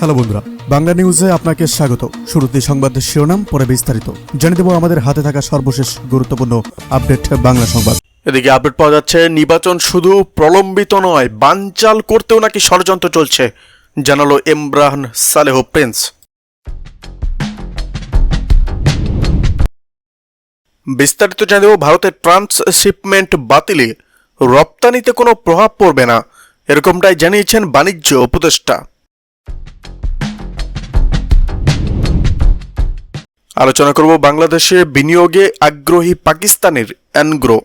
Hello বন্ধুরা, বাংলা নিউজে আপনাকে স্বাগত। শুরুতে সংবাদের শিরোনাম, পরে বিস্তারিত জানিয়ে দেব আমাদের হাতে থাকা সর্বশেষ গুরুত্বপূর্ণ আপডেট বাংলা সংবাদ। এদিকে আপডেট পাওয়া যাচ্ছে, নির্বাচন শুধু প্রলম্বিত নয়, বানচাল করতেও নাকি ষড়যন্ত্র চলছে, জানালো ইমরান সালেহ প্রিন্স। বিস্তারিত জানিয়ে দেব, ভারতের ট্রান্সশিপমেন্ট বাতিলে রপ্তানিতে কোনো প্রভাব পড়বে না, এরকমটাই জানিয়েছেন বাণিজ্য উপদেষ্টা। আলোচনা করব বাংলাদেশে বিনিয়োগে আগ্রহী পাকিস্তানের অ্যানগ্রো।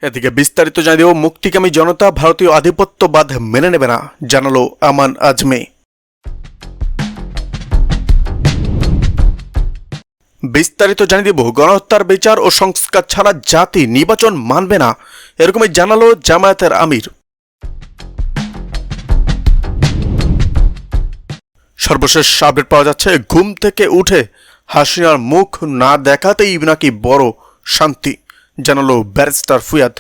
এদিকে বিস্তারিত জানিয়ে দেব, মুক্তিকামী জনতা ভারতীয় আধিপত্যবাদ মেনে নেবে না, জানালো আমান আজমি। বিস্তারিত জানিয়ে দেব, গণহত্যার বিচার ও সংস্কার ছাড়া জাতি নির্বাচন মানবে না, এরকমই জানালো জামায়াতের আমির। সর্বশেষ আপডেট পাওয়া যাচ্ছে, ঘুম থেকে উঠে হাসিনার মুখ না দেখাতেই নাকি বড় শান্তি, জানালো ব্যারিস্টার ফুয়াদ।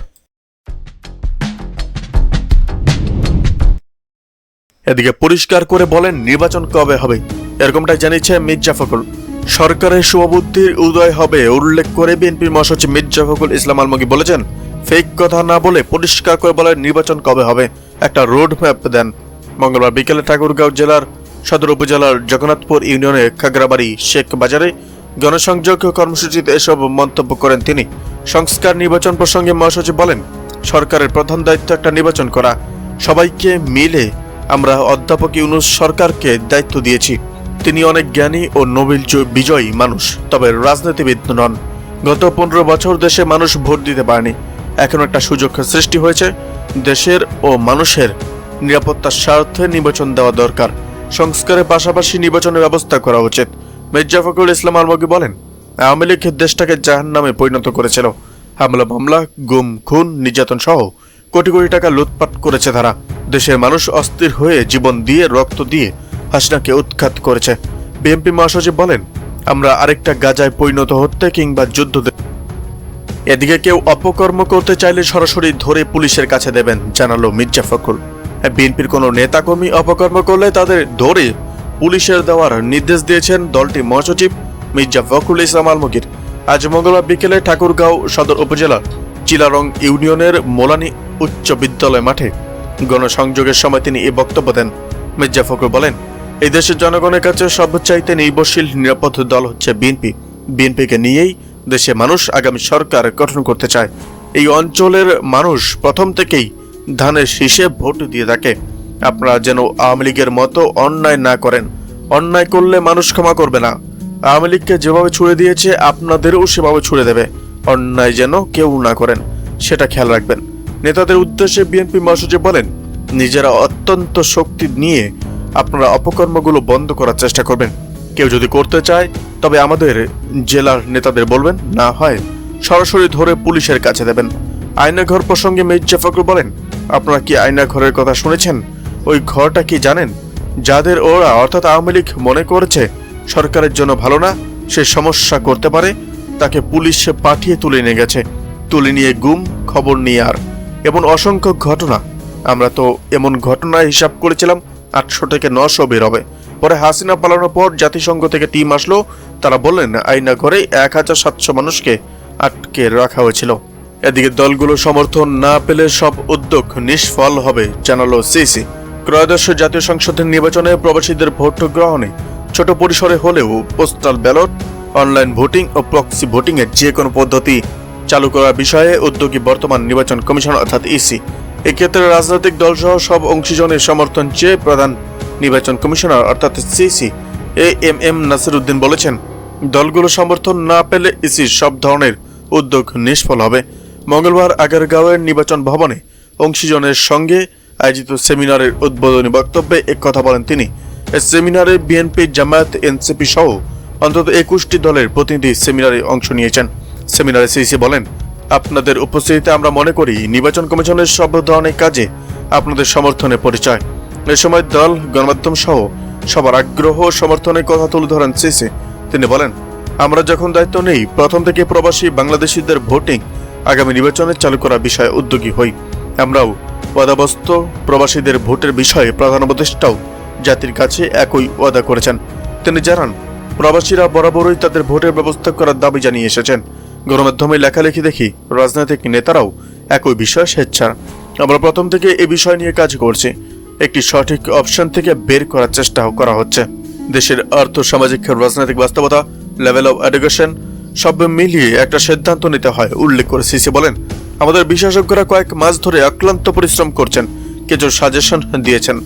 এদিকে পরিষ্কার করে বলেন নির্বাচন কবে হবে, এরকমটাই জানিয়েছে মির্জা ফখরুল। সরকারের শুভবুদ্ধির উদয় হবে উল্লেখ করে বিএনপির মহাসচিব মির্জা ফখরুল ইসলাম আলমগীর বলেছেন, ফেক কথা না বলে পরিষ্কার করে বলেন নির্বাচন কবে হবে, একটা রোড ম্যাপ দেন। মঙ্গলবার বিকেলে ঠাকুরগাঁও জেলার সদর উপজেলার জগন্নাথপুর ইউনিয়নের খাগড়াবাড়ি শেখ বাজারে গণসংযোগ কর্মসূচিতে এসব মন্তব্য করেন তিনি। সংস্কার নির্বাচন প্রসঙ্গে মহাসচিব বলেন, সরকারের প্রধান দায়িত্ব একটা নির্বাচন করা, সবাইকে মিলে আমরা অধ্যাপক ইউনূস সরকারকে দায়িত্ব দিয়েছি। তিনি অনেক জ্ঞানী ও নোবেল বিজয়ী মানুষ, তবে রাজনীতিবিদ নন। গত 15 বছর দেশে মানুষ ভোট দিতে পারেনি, এখন একটা সুযোগ সৃষ্টি হয়েছে, দেশের ও মানুষের নিরাপত্তার স্বার্থে নির্বাচন দেওয়া দরকার। সংস্কারের পাশাপাশি নির্বাচনের ব্যবস্থা করা উচিত। মির্জা ফখরুল ইসলাম আলমগীর বলেন, আওয়ামী লীগ দেশটাকে জাহান্নামে পরিণত করেছিল। হামলা মামলা, গুম খুন, নির্যাতন সহ কোটি কোটি টাকা লুটপাট করেছে তারা। দেশের মানুষ অস্থির হয়ে জীবন দিয়ে রক্ত দিয়ে হাসিনাকে উৎখাত করেছে। বিএনপি মহাসচিব বলেন, আমরা আরেকটা গাজায় পরিণত হতে কিংবা যুদ্ধ। এদিকে কেউ অপকর্ম করতে চাইলে সরাসরি ধরে পুলিশের কাছে দেবেন, জানালো মির্জা ফখরুল। বিএনপির কোনো নেতাকর্মী অপকর্ম করলে তাদের ধরে পুলিশের দেওয়ার নির্দেশ দিয়েছেন দলটির মহাসচিব মির্জা ফখরুল ইসলাম আলমগীর। আজ মঙ্গলবার বিকেলে ঠাকুরগাঁও সদর উপজেলার চিলারং ইউনিয়নের মোলানি উচ্চ বিদ্যালয় মাঠে গণসংযোগের সময় তিনি এই বক্তব্য দেন। মির্জা ফখরুল বলেন, এই দেশের জনগণের কাছে সবচাইতে নির্ভরশীল নিরাপদ দল হচ্ছে বিএনপি। বিএনপিকে নিয়েই দেশে মানুষ আগামী সরকার গঠন করতে চায়। এই অঞ্চলের মানুষ প্রথম থেকেই ধানের শীষে ভোট দিয়ে থাকে। আপনারা যেন আওয়ামী লীগের মতো অন্যায় না করেন, অন্যায় করলে মানুষ ক্ষমা করবে না। আওয়ামী লীগকে যেভাবে ছুড়ে দিয়েছে আপনাদেরও সেভাবে ছুড়ে দেবে, অন্যায় যেন কেউ না করেন সেটা খেয়াল রাখবেন। নেতাদের উদ্দেশ্যে বিএনপি মহাসচিব বলেন, নিজেরা অত্যন্ত শক্তি নিয়ে আপনারা অপকর্মগুলো বন্ধ করার চেষ্টা করবেন। কেউ যদি করতে চায় তবে আমাদের জেলার নেতাদের বলবেন, না হয় সরাসরি ধরে পুলিশের কাছে দেবেন। আয়নাঘর প্রসঙ্গে মির্জা ফখরুল বলেন, আপনারা কি আয়নাঘরের কথা শুনেছেন? ওই ঘরটা কি জানেন? যাদের ওরা অর্থাৎ আওয়ামী লীগ মনে করেছে সরকারের জন্য ভালো না, সে সমস্যা করতে পারে, তাকে পুলিশে পাঠিয়ে তুলে নিয়ে গেছে। তুলে নিয়ে গুম, খবর নিয়ে আর এমন অসংখ্য ঘটনা। আমরা তো এমন ঘটনায় হিসাব করেছিলাম 800 থেকে 900 বের হবে। পরে হাসিনা পালানোর পর জাতিসংঘ থেকে টিম আসলো, তারা বললেন আয়নাঘরে 1700 মানুষকে আটকে রাখা হয়েছিল। এদিকে দলগুলো সমর্থন না পেলে সব উদ্যোগ নিষ্ফল হবে, জানালো সিসি। ত্রয়োদশ জাতীয় সংসদের নির্বাচনে প্রবাসীদের ভোট গ্রহণে ছোট পরিসরে হলেও পোস্টাল ব্যালট, অনলাইন ভোটিং ও প্রক্সি ভোটিং এর যে কোনো পদ্ধতি চালু করার বিষয়ে উদ্যোগী বর্তমান নির্বাচন কমিশন অর্থাৎ ইসি। এক্ষেত্রে রাজনৈতিক দলসহ সব অংশীজনের সমর্থন চেয়ে প্রধান নির্বাচন কমিশনার অর্থাৎ সিসি এএমএম নাসির উদ্দিন বলেছেন, দলগুলো সমর্থন না পেলে ইসির সব ধরনের উদ্যোগ নিষ্ফল হবে। মঙ্গলবার আগারগাঁওয়ের নির্বাচন ভবনে অংশীজনের সঙ্গে আয়োজিত সেমিনারের উদ্বোধনী বক্তব্যে কথা বলেন তিনি। এই সেমিনারে বিএনপি, জামায়াত, এনসিপি সহ অন্তত 21টি দলের প্রতিনিধি সেমিনারে অংশ নিয়েছেন। সেমিনারে সিসি বলেন, আপনাদের উপস্থিতিতে আমরা মনে করি নির্বাচন কমিশনের সব ধরনের কাজে আপনাদের সমর্থনের পরিচয়। এ সময় দল, গণমাধ্যম সহ সবার আগ্রহ ও সমর্থনের কথা তুলে ধরেন সিসি। তিনি বলেন, আমরা যখন দায়িত্ব নেই প্রথম থেকে প্রবাসী বাংলাদেশিদের ভোটিং আগামী নির্বাচনে চালু করার বিষয়ে উদ্যোগী হই। আমরাও ওয়াদাবস্ত প্রবাসীদের ভোটের বিষয়ে প্রধান উপদেষ্টাও জাতির কাছে একই ওয়াদা করেছেন। তিনি জানান, প্রবাসীরা বরাবরই তাদের ভোটের ব্যবস্থা করার দাবি জানিয়ে এসেছেন। গণমাধ্যমে লেখালেখি দেখি রাজনৈতিক নেতারাও একই বিষয়ে স্বেচ্ছার। আমরা প্রথম থেকে এই বিষয় নিয়ে কাজ করছি। একটি সঠিক অপশন থেকে বের করার চেষ্টাও করা হচ্ছে। দেশের আর্থ সামাজিক রাজনৈতিক বাস্তবতা, লেভেল অব এডুকেশন সব মিলিয়ে একটা সিদ্ধান্ত নিতে হয় উল্লেখ করে সিসি বলেন, আমাদের বিশেষজ্ঞরা কয়েক মাস ধরে অক্লান্ত পরিশ্রম করছেন, কিছু সাজেশন দিয়েছেন।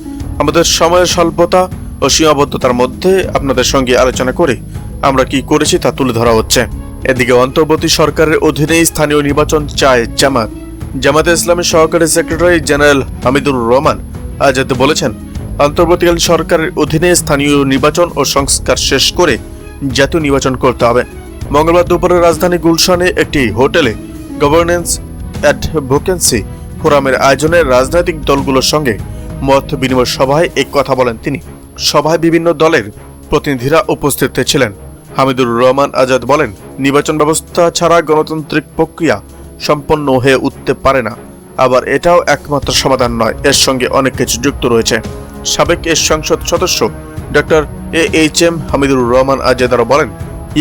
আমাদের সময়ের স্বল্পতা ও সীমাবদ্ধতার মধ্যে আপনাদের সঙ্গে আলোচনা করে আমরা কি করেছি তা তুলে ধরা হচ্ছে। এদিকে অন্তর্বর্তী সরকারের অধীনে স্থানীয় নির্বাচন চায় জামাত। জামাতে ইসলামের সহকারী সেক্রেটারি জেনারেল হামিদুর রহমান আজাদ বলেছেন, অন্তর্বর্তীকালীন সরকারের অধীনে স্থানীয় নির্বাচন ও সংস্কার শেষ করে জাতীয় নির্বাচন করতে হবে। মঙ্গলবার দুপুরে রাজধানী গুলশানে একটি হোটেলে গভর্নেন্স অ্যাডভোকেসি ফোরামের আয়োজনে রাজনৈতিক দলগুলোর সঙ্গে মত বিনিময় সভায় এই কথা বলেন তিনি। সভায় বিভিন্ন দলের প্রতিনিধিরা উপস্থিত ছিলেন। হামিদুর রহমান আজাদ বলেন, নির্বাচন ব্যবস্থা ছাড়া গণতান্ত্রিক প্রক্রিয়া সম্পন্ন হয়ে উঠতে পারে না। আবার এটাও একমাত্র সমাধান নয়, এর সঙ্গে অনেক কিছু যুক্ত রয়েছে। সাবেক এর সংসদ সদস্য ডক্টর AHM হামিদুর রহমান আজাদ আরও বলেন,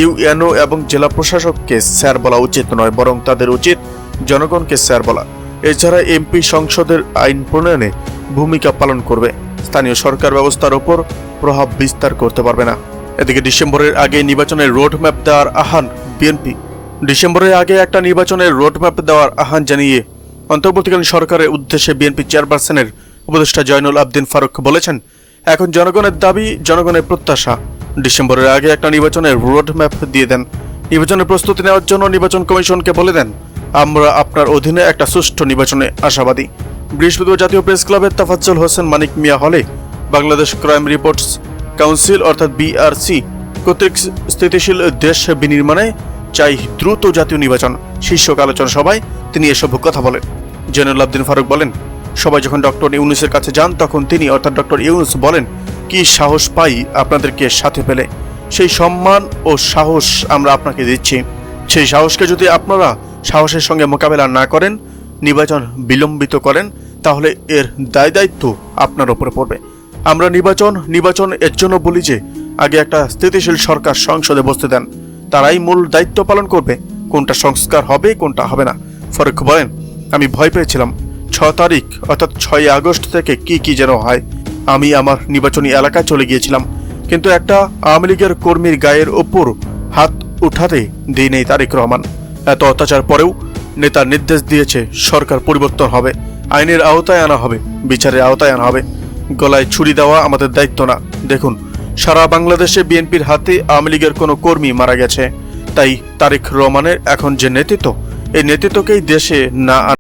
ইউএনও এবং জেলা প্রশাসককে স্যার বলা উচিত নয়, বরং তাদের উচিত জনগণকে স্যার বলা। এছাড়া এমপি সংসদের আইন প্রণয়নে ভূমিকা পালন করবে, স্থানীয় সরকার ব্যবস্থার উপর প্রভাব বিস্তার করতে পারবে না। এদিকে ডিসেম্বরের আগে নির্বাচনের রোডম্যাপ দেওয়ার আহ্বান বিএনপি। ডিসেম্বরের আগে একটা নির্বাচনের রোডম্যাপ দেওয়ার আহ্বান জানিয়ে অন্তর্বর্তীকালীন সরকারের উদ্দেশ্যে বিএনপি চেয়ারপারসনের উপদেষ্টা জয়নুল আবদিন ফারুক বলেছেন, এখন জনগণের দাবি, জনগণের প্রত্যাশা ডিসেম্বরের আগে একটা নির্বাচনের রোডম্যাপ দিয়ে দেন। নির্বাচনের প্রস্তুতি নেওয়ার জন্য নির্বাচন কমিশনকে বলে দেন, আমরা আপনার অধীনে একটা সুষ্ঠু নির্বাচনে আশাবাদী। বৃহস্পতিবার জাতীয় প্রেস ক্লাবের তাফাজ্জল হোসেন মানিক মিয়া হলে বাংলাদেশ ক্রাইম রিপোর্টস কাউন্সিল অর্থাৎ BRC কর্তৃক স্থিতিশীল দেশ বিনির্মাণে চাই দ্রুত জাতীয় নির্বাচন শীর্ষক আলোচনা সভায় তিনি এসব কথা বলেন। জয়নুল আবদিন ফারুক বলেন, সবাই যখন ডক্টর ইউনূসের কাছে যান তখন তিনি অর্থাৎ ডক্টর ইউনূস বলেন, কি সাহস পাই আপনাদেরকে সাথে পেলে। সেই সম্মান ও সাহস আমরা আপনাকে দিচ্ছি। সেই সাহসকে যদি আপনারা সাহসের সঙ্গে মোকাবেলা না করেন, নির্বাচন বিলম্বিত করেন, তাহলে এর দায়িত্ব আপনার উপরে পড়বে। আমরা নির্বাচন এর জন্য বলি যে আগে একটা স্থিতিশীল সরকার সংসদে বসতে দেন, তারাই মূল দায়িত্ব পালন করবে, কোনটা সংস্কার হবে কোনটা হবে না। ফারুক বলেন, আমি ভয় পেয়েছিলাম 6 তারিখ অর্থাৎ 6 আগস্ট থেকে কি যেন হয়। আমি আমার নির্বাচনী এলাকায় চলে গিয়েছিলাম, কিন্তু একটা আওয়ামী লীগের কর্মীর গায়ের ওপর হাত উঠাতে দিই নেই তারেক রহমান। এত অত্যাচার পরেও নেতা নির্দেশ দিয়েছে সরকার পরিবর্তন হবে, আইনের আওতায় আনা হবে, বিচারের আওতায় আনা হবে। গলায় ছুরি দেওয়া আমাদের দায়িত্ব না। দেখুন, সারা বাংলাদেশে বিএনপির হাতে আওয়ামী লীগের কোনো কর্মী মারা গেছে। তাই তারেক রহমানের এখন যে নেতৃত্ব, এই নেতৃত্বকেই দেশে না